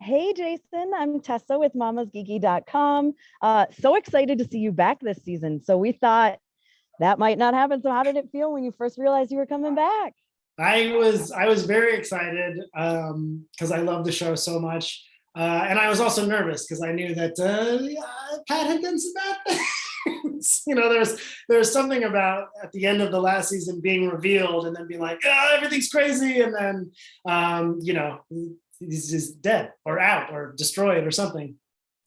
Hey, Jason, I'm Tessa with mamasgeeky.com. So excited to see you back this season. So we thought that might not happen. So how did it feel when you first realized you were coming back? I was very excited because I love the show so much, and I was also nervous because I knew that Pat had done some bad things. There's something about at the end of the last season being revealed and then being like, oh, everything's crazy, and then he's just dead or out or destroyed or something.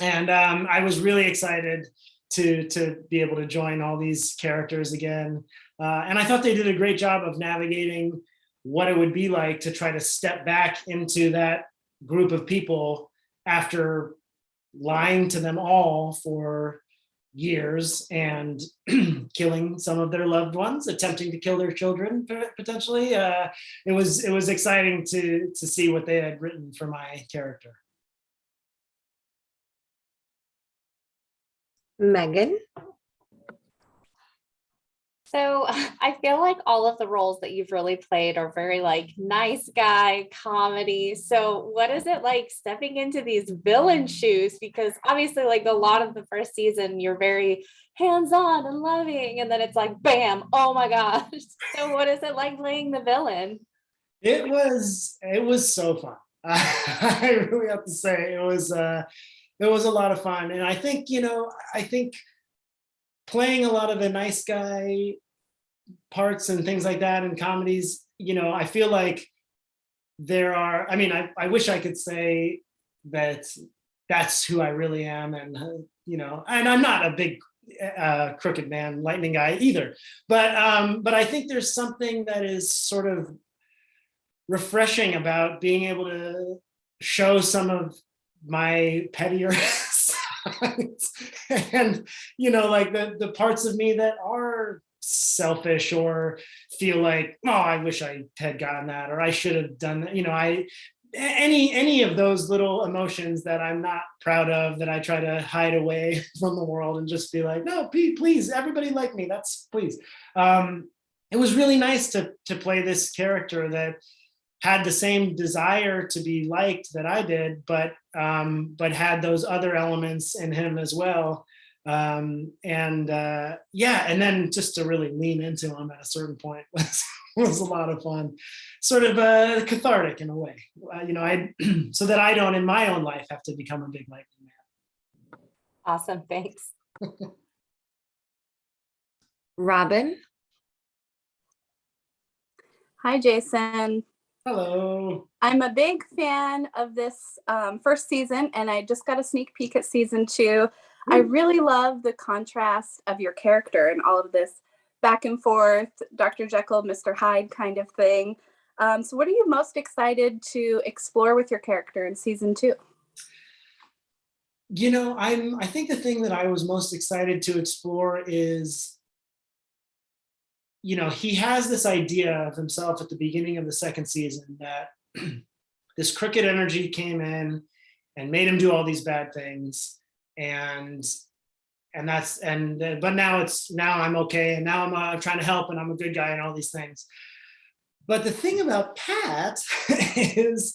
And I was really excited to be able to join all these characters again. And I thought they did a great job of navigating what it would be like to try to step back into that group of people after lying to them all for years and killing some of their loved ones, attempting to kill their children potentially. It was exciting to see what they had written for my character. Megan? So I feel like all of the roles that you've really played are very like nice guy comedy. So what is it like stepping into these villain shoes? Because obviously like a lot of the first season, you're very hands-on and loving. And then it's like, bam, oh my gosh. So what is it like playing the villain? It was so fun. I really have to say it was a lot of fun. And I think playing a lot of the nice guy parts and things like that in comedies, I feel like I wish I could say that that's who I really am. And, and I'm not a big crooked man, lightning guy either. But I think there's something that is sort of refreshing about being able to show some of my pettier sides and like the parts of me that are selfish or feel like, oh, I wish I had gotten that, or I should have done that. Any of those little emotions that I'm not proud of, that I try to hide away from the world and just be like, no, please, everybody like me. That's please. It was really nice to play this character that had the same desire to be liked that I did, but had those other elements in him as well. And then just to really lean into him at a certain point was a lot of fun, sort of cathartic in a way. So that I don't in my own life have to become a big lightning man. Awesome, thanks. Robin? Hi, Jason. Hello. I'm a big fan of this first season, and I just got a sneak peek at season 2. I really love the contrast of your character and all of this back and forth, Dr. Jekyll, Mr. Hyde kind of thing. So what are you most excited to explore with your character in season 2? I think the thing that I was most excited to explore is, he has this idea of himself at the beginning of the second season that this crooked energy came in and made him do all these bad things. But now I'm okay, and now I'm trying to help, and I'm a good guy, and all these things. But the thing about Pat is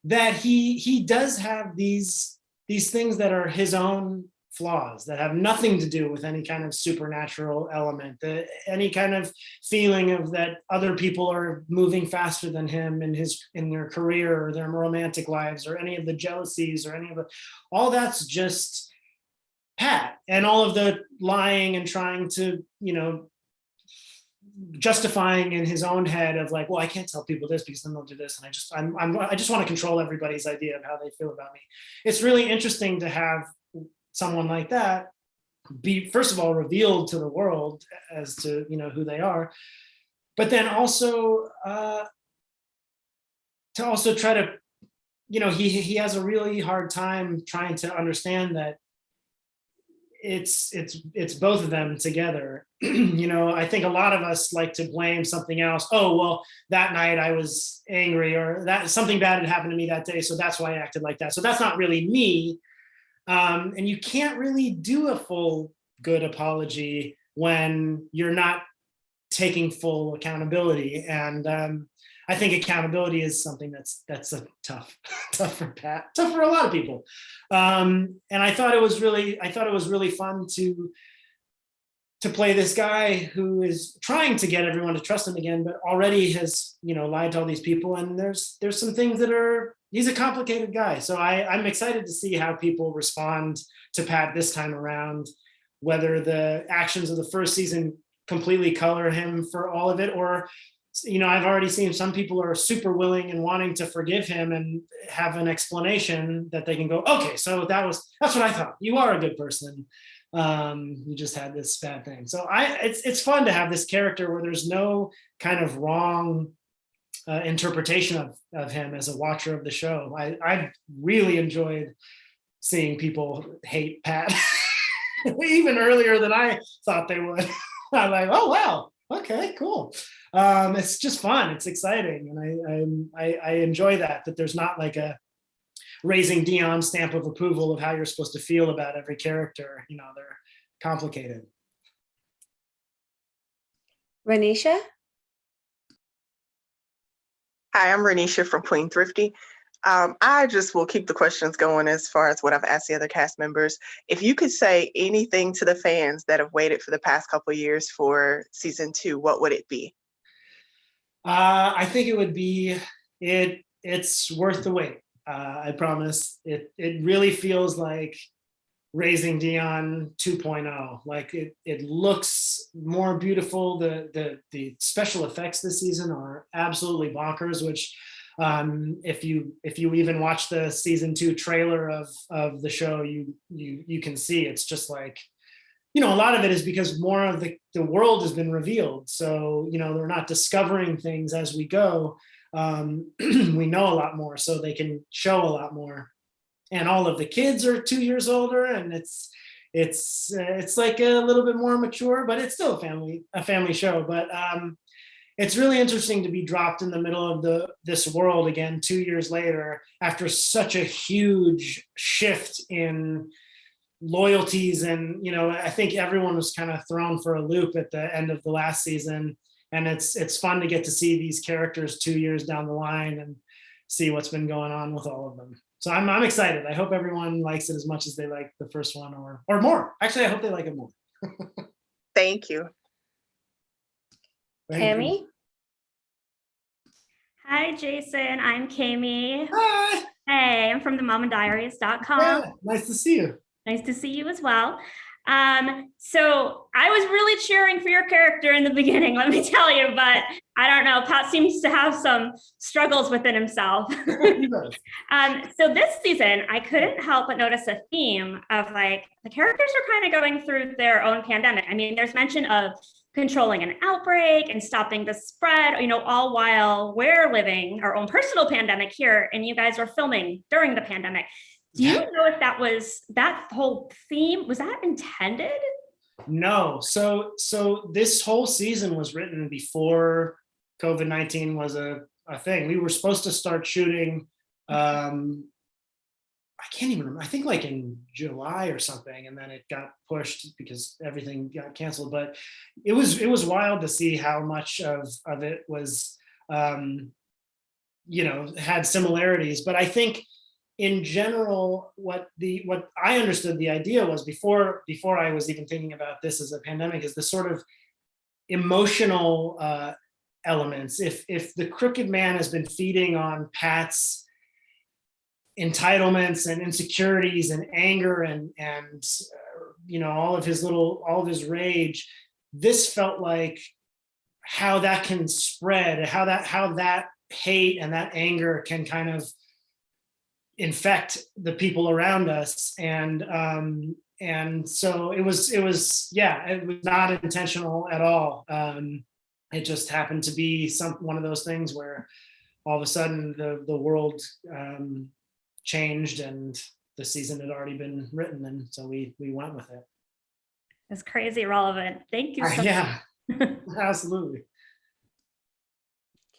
that he does have these things that are his own flaws, that have nothing to do with any kind of supernatural element, any kind of feeling of that other people are moving faster than him in their career or their romantic lives, or any of the jealousies, or all that's just Pat, and all of the lying and trying to, justifying in his own head of like, well, I can't tell people this because then they'll do this, and I just want to control everybody's idea of how they feel about me. It's really interesting to have someone like that be, first of all, revealed to the world as to who they are, but then also to also try to, he has a really hard time trying to understand that it's both of them together. I think a lot of us like to blame something else. Oh, well, that night I was angry, or that something bad had happened to me that day, so that's why I acted like that. So that's not really me. And you can't really do a full good apology when you're not taking full accountability. And I think accountability is something that's a tough for Pat, tough for a lot of people. And I thought it was really fun to play this guy who is trying to get everyone to trust him again, but already has, lied to all these people. And there's some things he's a complicated guy. So I'm excited to see how people respond to Pat this time around, whether the actions of the first season completely color him for all of it, or, I've already seen some people are super willing and wanting to forgive him and have an explanation that they can go, okay, so that's what I thought. You are a good person. You just had this bad thing. So it's fun to have this character where there's no kind of wrong interpretation of him as a watcher of the show. I really enjoyed seeing people hate Pat even earlier than I thought they would. I'm like, oh wow, okay, cool. It's just fun. It's exciting, and I enjoy that there's not like a Raising Dion stamp of approval of how you're supposed to feel about every character. They're complicated. Renisha? Hi, I'm Renisha from Queen Thrifty. I just will keep the questions going as far as what I've asked the other cast members. If you could say anything to the fans that have waited for the past couple of years for season 2, what would it be? I think it would be it's worth the wait. I promise. It really feels like Raising Dion 2.0. Like it looks more beautiful. The special effects this season are absolutely bonkers, which if you even watch the season 2 trailer of the show, you can see it's just like, a lot of it is because more of the world has been revealed. So, they're not discovering things as we go. We know a lot more, so they can show a lot more. And all of the kids are 2 years older, and it's like a little bit more mature, but it's still a family show. But it's really interesting to be dropped in the middle of this world again 2 years later after such a huge shift in loyalties. And I think everyone was kind of thrown for a loop at the end of the last season. And it's fun to get to see these characters 2 years down the line and see what's been going on with all of them. So I'm excited. I hope everyone likes it as much as they like the first one or more. Actually, I hope they like it more. Thank you. Tammy? Hi, Jason. I'm Kami. Hi. Hey, I'm from the momanddiaries.com. Yeah, nice to see you. Nice to see you as well. So I was really cheering for your character in the beginning, let me tell you, but I don't know, Pat seems to have some struggles within himself. So this season, I couldn't help but notice a theme of like, the characters are kind of going through their own pandemic. I mean, there's mention of controlling an outbreak and stopping the spread, all while we're living our own personal pandemic here, and you guys are filming during the pandemic. Do you know if that whole theme, was that intended? No. So this whole season was written before COVID-19 was a thing. We were supposed to start shooting, I can't even remember, I think like in July or something, and then it got pushed because everything got canceled. But it was wild to see how much of it was, had similarities. But I think in general, what I understood the idea was before I was even thinking about this as a pandemic is the sort of emotional elements. If the crooked man has been feeding on Pat's entitlements and insecurities and anger and all of his rage, this felt like how that can spread, how that hate and that anger can kind of infect the people around us. And so it was not intentional at all. It just happened to be one of those things where all of a sudden the world changed and the season had already been written, and so we went with it. It's crazy relevant. Thank you so Yeah, absolutely.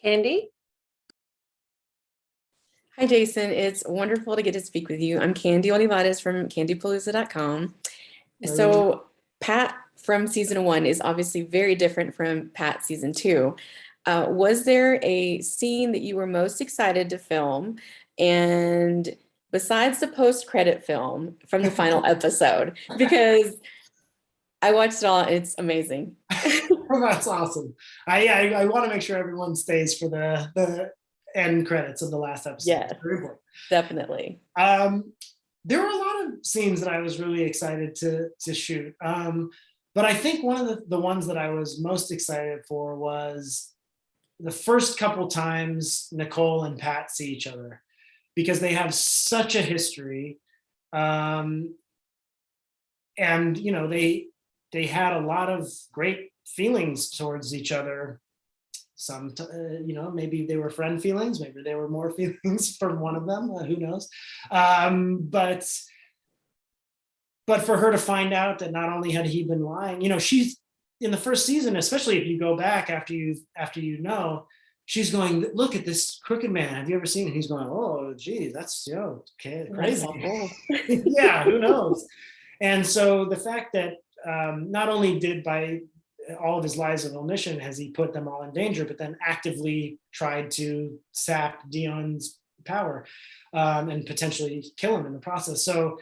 Candy? Hi, Jason. It's wonderful to get to speak with you. I'm Candy Olivares from candypalooza.com. So Pat from season 1 is obviously very different from Pat season 2. Was there a scene that you were most excited to film? And besides the post-credit film from the final episode, because I watched it all, it's amazing. That's awesome. I want to make sure everyone stays for the end credits of the last episode. Yeah, definitely. There were a lot of scenes that I was really excited to shoot. But I think one of the ones that I was most excited for was the first couple times Nicole and Pat see each other, because they have such a history. And, you know, they had a lot of great feelings towards each other. You know, maybe they were friend feelings, maybe they were more feelings from one of them, who knows. But for her to find out that not only had he been lying, you know, she's in the first season, especially if you go back after you know, she's going, look at this crooked man. Have you ever seen it? He's going, oh, geez, that's okay, crazy. Yeah, who knows? And so the fact that not only did by all of his lies of omission has he put them all in danger, but then actively tried to sap Dion's power and potentially kill him in the process. So,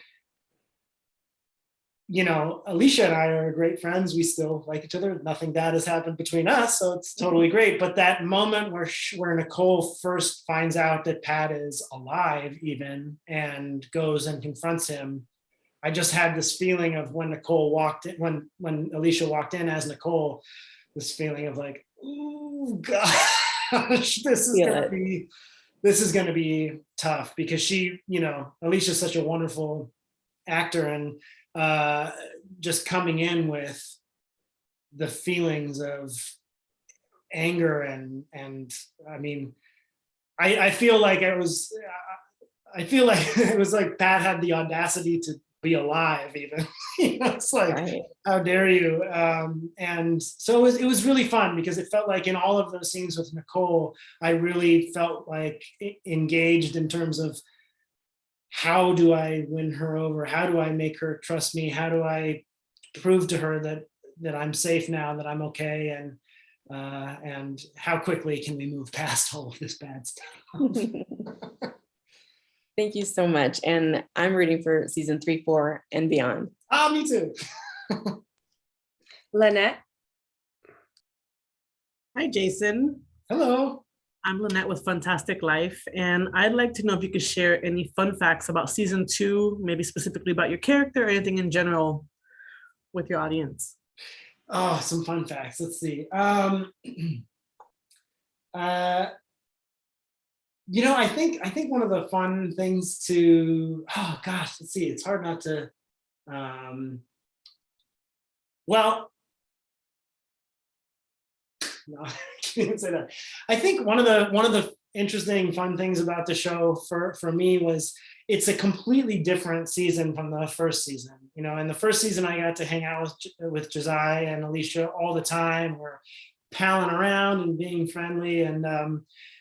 you know, Alisha and I are great friends. We still like each other. Nothing bad has happened between us, so it's totally great. But that moment where Nicole first finds out that Pat is alive, even, and goes and confronts him, I just had this feeling of when Nicole walked in, when Alisha walked in as Nicole, this feeling of like, oh gosh, this is gonna be tough, because she, you know, Alicia's such a wonderful actor, and just coming in with the feelings of anger and I mean, I feel like it was like Pat had the audacity to be alive, even. You know, it's like, right. How dare you? And so it was really fun, because it felt like in all of those scenes with Nicole, I really felt like engaged in terms of, how do I win her over? How do I make her trust me? How do I prove to her that I'm safe now, that I'm okay, and how quickly can we move past all of this bad stuff? Thank you so much. And I'm rooting for season 3, 4, and beyond. Oh, me too. Lynette. Hi, Jason. Hello. I'm Lynette with Fantastic Life, and I'd like to know if you could share any fun facts about season 2, maybe specifically about your character or anything in general with your audience. Oh, some fun facts. Let's see. You know, I think one of the fun things to, oh gosh, let's see. It's hard not to. Well, no, I can't even say that. I think one of the interesting, fun things about the show for me was it's a completely different season from the first season. You know, in the first season, I got to hang out with Josiah and Alisha all the time. We're palling around and being friendly. And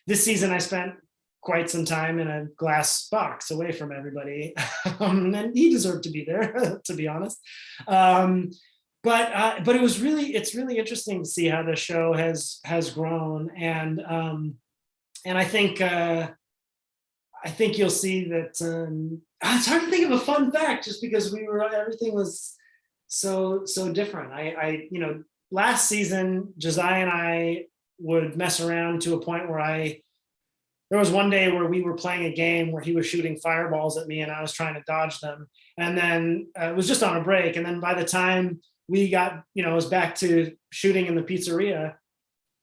this season, I spent quite some time in a glass box away from everybody, and he deserved to be there, to be honest. But it's really interesting to see how the show has grown, and I think you'll see that it's hard to think of a fun fact, just because everything was so different. I you know, last season Josiah and I would mess around to a point where there was one day where we were playing a game where he was shooting fireballs at me and I was trying to dodge them, and then it was just on a break, and then by the time we got, you know, it was back to shooting in the pizzeria,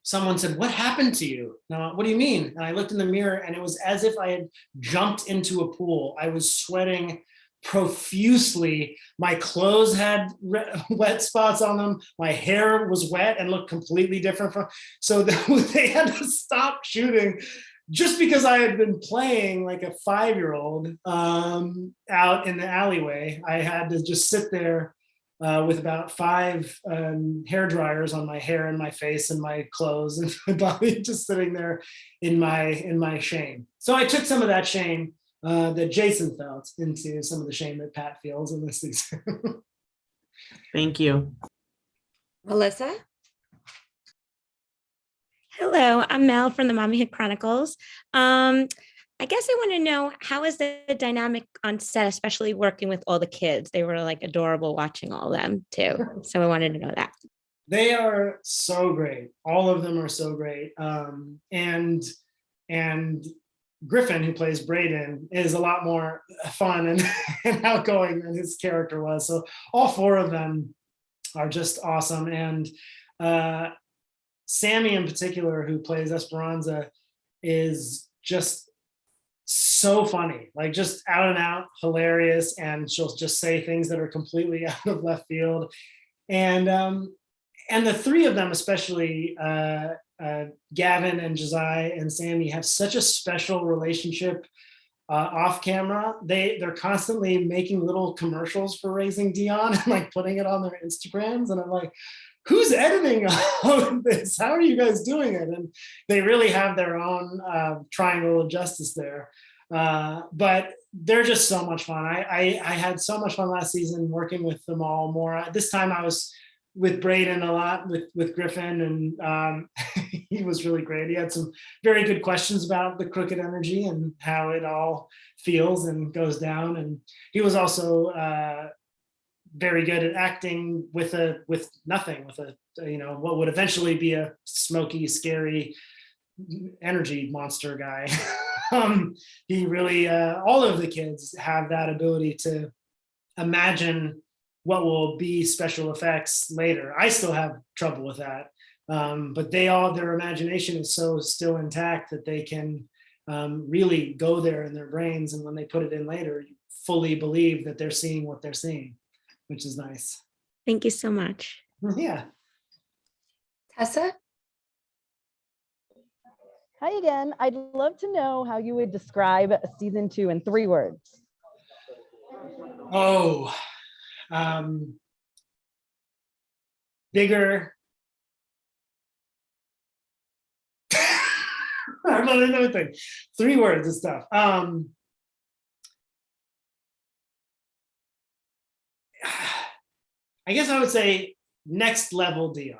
someone said, "What happened to you?" Now, what do you mean? And I looked in the mirror, and it was as if I had jumped into a pool. I was sweating profusely. My clothes had wet spots on them. My hair was wet and looked completely different so they had to stop shooting just because I had been playing like a 5-year-old out in the alleyway. I had to just sit there with about 5 hair dryers on my hair and my face and my clothes and my body, just sitting there in my shame. So I took some of that shame that Jason felt into some of the shame that Pat feels in this season. Thank you. Melissa. Hello, I'm Mel from the Mommyhood Chronicles. I guess I want to know, how is the dynamic on set, especially working with all the kids? They were like adorable watching all of them too. So I wanted to know that. They are so great. All of them are so great. And Griffin, who plays Brayden, is a lot more fun and outgoing than his character was. So all four of them are just awesome. And Sammy in particular, who plays Esperanza, is just so funny, like just out and out hilarious. And she'll just say things that are completely out of left field. And the three of them, especially Gavin and Josiah and Sammy, have such a special relationship off camera. They're constantly making little commercials for Raising Dion and like putting it on their Instagrams. And I'm like, who's editing all of this? How are you guys doing it? And they really have their own triangle of justice there. But they're just so much fun. I had so much fun last season working with them all more. This time I was with Brayden a lot, with Griffin, and he was really great. He had some very good questions about the crooked energy and how it all feels and goes down. And he was also very good at acting with nothing, with what would eventually be a smoky, scary energy monster guy. He really, all of the kids have that ability to imagine what will be special effects later. I still have trouble with that. But their imagination is so still intact that they can really go there in their brains. And when they put it in later, you fully believe that they're seeing what they're seeing, which is nice. Thank you so much. Yeah. Tessa? Hi again. I'd love to know how you would describe season 2 in 3 words. Oh, bigger. I don't know another thing. 3 words is tough. I guess I would say next level Dion.